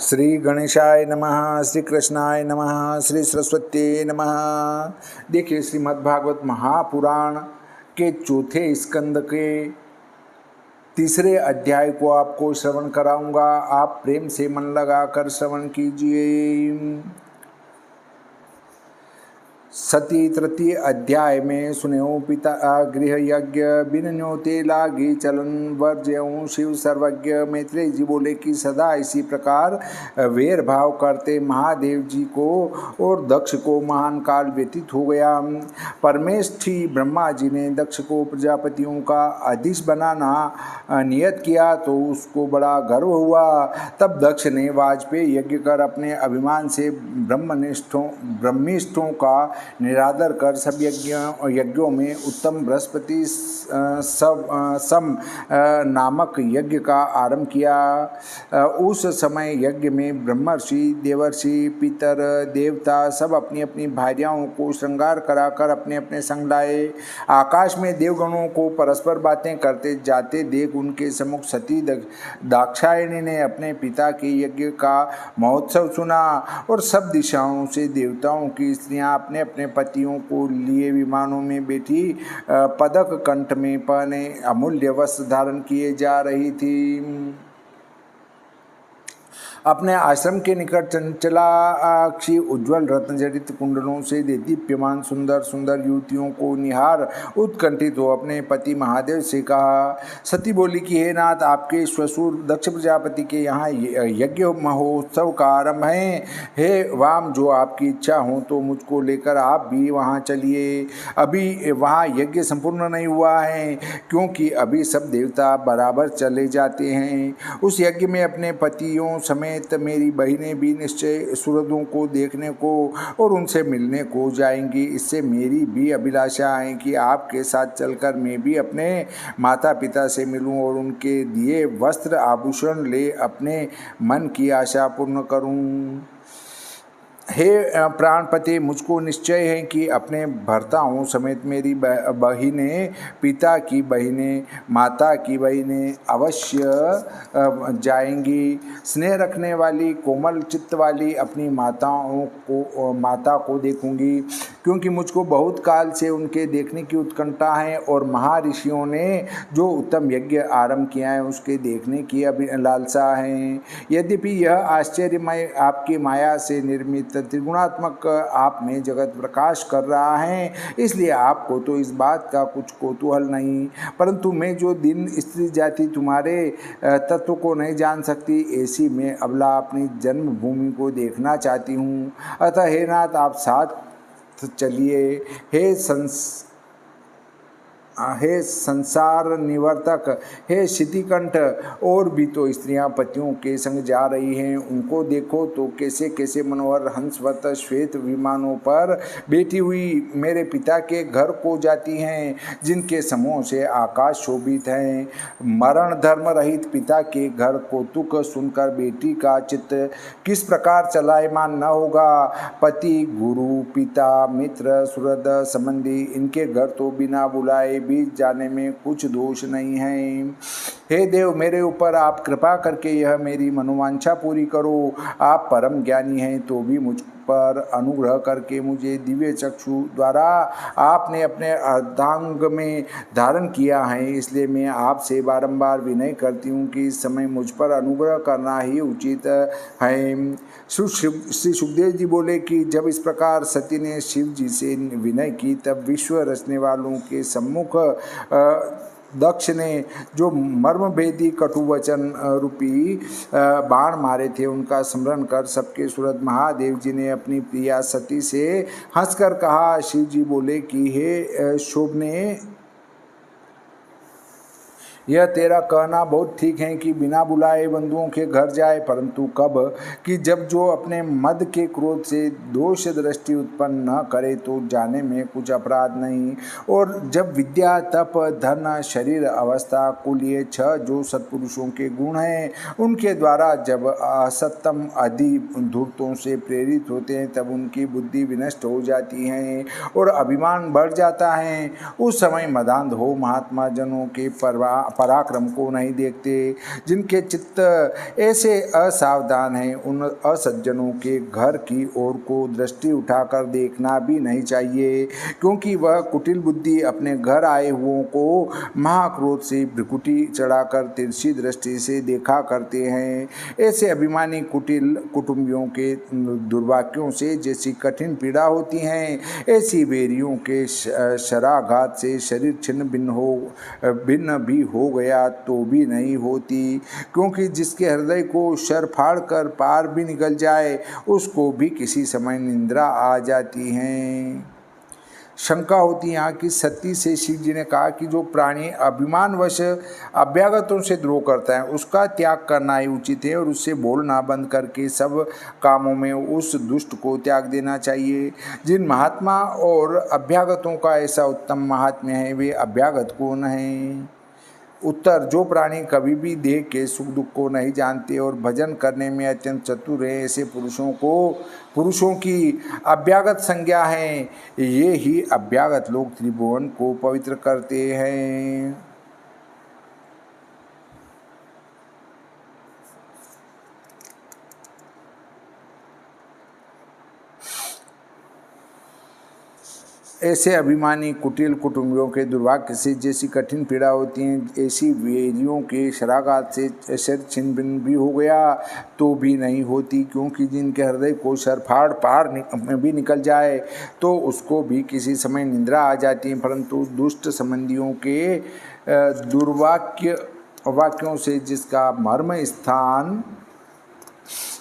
श्री गणेशाय नमः, श्री कृष्णाय नमः, श्री सरस्वती नमः। देखिए, श्रीमद्भागवत महापुराण के चौथे स्कंद के तीसरे अध्याय को आपको श्रवण कराऊंगा। आप प्रेम से मन लगाकर श्रवण कीजिए। सती तृतीय अध्याय में सुन्यो पिता गृह यज्ञ बिन्यो ते लागी चलन वर्ज्यों शिव सर्वज्ञ। मैत्रेय जी बोले कि सदा इसी प्रकार वेर भाव करते महादेव जी को और दक्ष को महान काल व्यतीत हो गया। परमेष्ठी ब्रह्मा जी ने दक्ष को प्रजापतियों का अधीश बनाना नियत किया तो उसको बड़ा गर्व हुआ। तब दक्ष ने वाजपेयी यज्ञ कर अपने अभिमान से ब्रह्मिष्ठों का निरादर कर सब यज्ञों में उत्तम बृहस्पति सम नामक यज्ञ का आरंभ किया। उस समय यज्ञ में ब्रह्मर्षि, देवर्षि, पितर, देवता सब अपनी अपनी भार्याओं को श्रृंगार कराकर अपने अपने संग लाए। आकाश में देवगणों को परस्पर बातें करते जाते देख उनके सम्मुख सती दाक्षायणी ने अपने पिता के यज्ञ का महोत्सव सुना और सब दिशाओं से देवताओं की स्त्रियां अपने अपने पतियों को लिए विमानों में बैठी पदक कंठ में पहने अमूल्य वस्त्र धारण किए जा रही थी। अपने आश्रम के निकट चंचलाक्षी उज्ज्वल रत्नजड़ित कुंडलों से दीप्यमान सुंदर सुंदर युवतियों को निहार उत्कंठित हो अपने पति महादेव से कहा। सती बोली कि हे नाथ, आपके श्वशुर दक्ष प्रजापति के यहाँ यज्ञ महोत्सव का आरंभ है। हे वाम, जो आपकी इच्छा हो तो मुझको लेकर आप भी वहाँ चलिए। अभी वहाँ यज्ञ संपूर्ण नहीं हुआ है, क्योंकि अभी सब देवता बराबर चले जाते हैं। उस यज्ञ में अपने पतियों समेत मेरी बहनें भी निश्चय सूरजों को देखने को और उनसे मिलने को जाएंगी। इससे मेरी भी अभिलाषा है कि आपके साथ चलकर मैं भी अपने माता पिता से मिलूं और उनके दिए वस्त्र आभूषण ले अपने मन की आशा पूर्ण करूं। हे प्राणपति, मुझको निश्चय है कि अपने भर्ताओं समेत मेरी बहिनें, पिता की बहिनें, माता की बहिनें अवश्य जाएंगी। स्नेह रखने वाली कोमल चित्त वाली अपनी माता को देखूंगी, क्योंकि मुझको बहुत काल से उनके देखने की उत्कंठा है और महर्षियों ने जो उत्तम यज्ञ आरंभ किया है उसके देखने की लालसा है। यद्यपि यह आश्चर्यमय आपकी माया से निर्मित त्रिगुणात्मक आप में जगत प्रकाश कर रहा है, इसलिए आपको तो इस बात का कुछ कौतूहल नहीं, परंतु मैं जो दिन स्त्री जाति तुम्हारे तत्व को नहीं जान सकती, ऐसी मैं अबला अपनी जन्मभूमि को देखना चाहती हूँ। अतः हे नाथ, आप साथ चलिए। हे संसार निवर्तक, हे शितिकंठ, और भी तो स्त्रियां पतियों के संग जा रही हैं। उनको देखो तो कैसे कैसे मनोहर हंसवत श्वेत विमानों पर बैठी हुई मेरे पिता के घर को जाती हैं, जिनके समूह से आकाश शोभित हैं। मरण धर्म रहित पिता के घर कौतुक सुनकर बेटी का चित्त किस प्रकार चलायमान न होगा। पति, गुरु, पिता, मित्र, सुहृद, संबंधी, इनके घर तो बिना बुलाए बीत जाने में कुछ दोष नहीं है। हे देव, मेरे ऊपर आप कृपा करके यह मेरी मनोवांछा पूरी करो। आप परम ज्ञानी हैं तो भी मुझ पर अनुग्रह करके मुझे दिव्य चक्षु द्वारा आपने अपने अर्धांग में धारण किया है, इसलिए मैं आपसे बारंबार विनय करती हूँ कि इस समय मुझ पर अनुग्रह करना ही उचित है। श्री सुखदेव जी बोले कि जब इस प्रकार सती ने शिव जी से विनय की, तब विश्व रचने वालों के सम्मुख दक्ष ने जो मर्मभेदी कटुवचन रूपी बाण मारे थे, उनका स्मरण कर सबके सूरज महादेव जी ने अपनी प्रिया सती से हंसकर कहा। शिव जी बोले कि हे शोभने, यह तेरा कहना बहुत ठीक है कि बिना बुलाए बंधुओं के घर जाए, परंतु कब कि जब जो अपने मद के क्रोध से दोष दृष्टि उत्पन्न न करे तो जाने में कुछ अपराध नहीं। और जब विद्या, तप, धन, शरीर, अवस्था, कुल, ये 6 जो सत्पुरुषों के गुण हैं, उनके द्वारा जब असत्यम आदि धूर्तों से प्रेरित होते हैं, तब उनकी बुद्धि विनष्ट हो जाती है और अभिमान बढ़ जाता है। उस समय मदांध हो महात्मा जनों के पराक्रम को नहीं देखते। जिनके चित्त ऐसे असावधान हैं, उन असज्जनों के घर की ओर को दृष्टि उठाकर देखना भी नहीं चाहिए, क्योंकि वह कुटिल बुद्धि अपने घर आए हुओं को महाक्रोध से भ्रिकुटी चढ़ाकर तिरछी दृष्टि से देखा करते हैं। ऐसे अभिमानी कुटिल कुटुंबियों के दुर्भाग्यों से जैसी कठिन पीड़ा होती है, ऐसी वेरियों के शराघात से शरीर छिन्न भिन्न भी हो गया तो भी नहीं होती, क्योंकि जिसके हृदय को शर फाड़ कर पार भी निकल जाए, उसको भी किसी समय निंद्रा आ जाती है। शंका होती यहाँ की सती से शिव जी ने कहा कि जो प्राणी अभिमानवश अभ्यागतों से द्रोह करता है, उसका त्याग करना ही उचित है और उससे बोलना बंद करके सब कामों में उस दुष्ट को त्याग देना चाहिए। जिन महात्मा और अभ्यागतों का ऐसा उत्तम महात्म्य है, वे अभ्यागत कौन हैं? उत्तर: जो प्राणी कभी भी देह के सुख दुख को नहीं जानते और भजन करने में अत्यंत चतुर है, ऐसे पुरुषों की अभ्यागत संज्ञा है। ये ही अभ्यागत लोग त्रिभुवन को पवित्र करते हैं। ऐसे अभिमानी कुटिल कुटुंबियों के दुर्भाग्य से जैसी कठिन पीड़ा होती है, ऐसी वेरियों के शराघात से शर छिन्न भिन्न भी हो गया तो भी नहीं होती, क्योंकि जिनके हृदय को शर फाड़ पार में भी निकल जाए तो उसको भी किसी समय निंद्रा आ जाती है। परंतु दुष्ट संबंधियों के वाक्यों से जिसका मर्म स्थान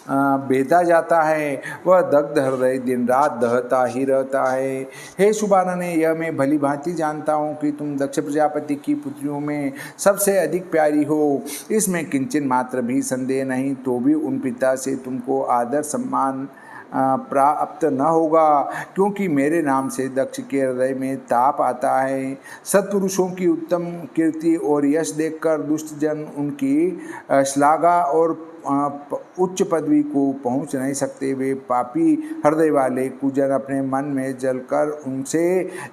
बेधा जाता है, वह दग्ध हृदय दिन रात दहता ही रहता है। हे शुभानने, यह मैं भली भांति जानता हूँ कि तुम दक्ष प्रजापति की पुत्रियों में सबसे अधिक प्यारी हो, इसमें किंचन मात्र भी संदेह नहीं। तो भी उन पिता से तुमको आदर सम्मान प्राप्त न होगा, क्योंकि मेरे नाम से दक्ष के हृदय में ताप आता है। सत्पुरुषों की उत्तम कीर्ति और यश देखकर दुष्ट जन उनकी श्लाघा और उच्च पदवी को पहुंच नहीं सकते। वे पापी हृदय वाले कुजन अपने मन में जलकर उनसे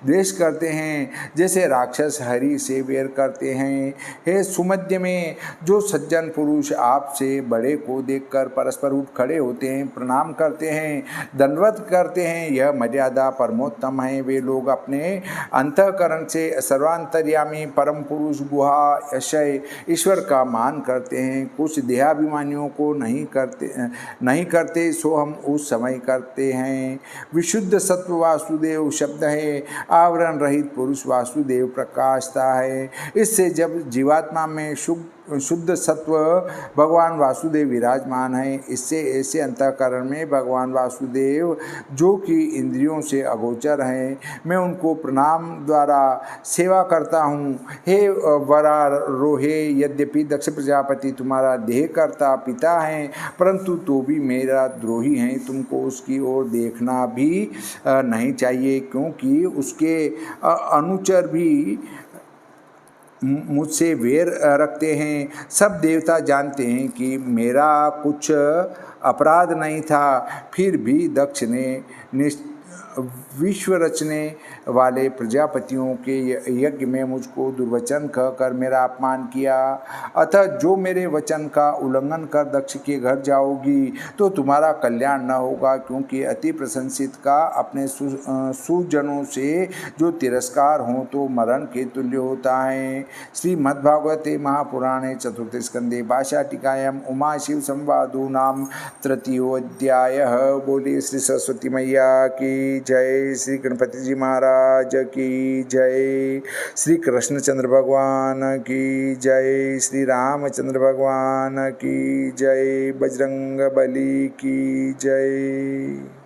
द्वेष करते हैं, जैसे राक्षस हरि से वेर करते हैं। हे सुमध्य में, जो सज्जन पुरुष आपसे बड़े को देखकर परस्पर उठ खड़े होते हैं, प्रणाम करते हैं, दंडवत करते हैं, यह मर्यादा परमोत्तम है। वे लोग अपने अंतःकरण से सर्वांतर्यामी परम पुरुष गुहा यशय ईश्वर का मान करते हैं। कुछ देहाभिमानियों को नहीं करते सो हम उस समय करते हैं। विशुद्ध सत्व वासुदेव शब्द है, आवरण रहित पुरुष वासुदेव प्रकाशता है। इससे जब जीवात्मा में शुद्ध सत्व भगवान वासुदेव विराजमान है, इससे ऐसे अंतःकरण में भगवान वासुदेव जो कि इंद्रियों से अगोचर हैं, मैं उनको प्रणाम द्वारा सेवा करता हूँ। हे वरारोहे, यद्यपि दक्ष प्रजापति तुम्हारा देह करता पिता हैं, परंतु तो भी मेरा द्रोही हैं। तुमको उसकी ओर देखना भी नहीं चाहिए, क्योंकि उसके अनुचर भी मुझसे वेर रखते हैं। सब देवता जानते हैं कि मेरा कुछ अपराध नहीं था, फिर भी दक्ष ने विश्व रचने वाले प्रजापतियों के यज्ञ में मुझको दुर्वचन कहकर मेरा अपमान किया। अतः जो मेरे वचन का उल्लंघन कर दक्ष के घर जाओगी तो तुम्हारा कल्याण न होगा, क्योंकि अति प्रशंसित का अपने सुजनों से जो तिरस्कार हो तो मरण के तुल्य होता है। श्रीमद्भागवते महापुराणे चतुर्थ स्कंदे भाषाटिकायां उमा शिव संवादो नाम तृतीयोऽध्यायः। बोले श्री सरस्वती मैया की जय, श्री गणपति जी महाराज की जय, श्री कृष्णचंद्र भगवान की जय, श्री रामचंद्र भगवान की जय, बजरंग बली की जय।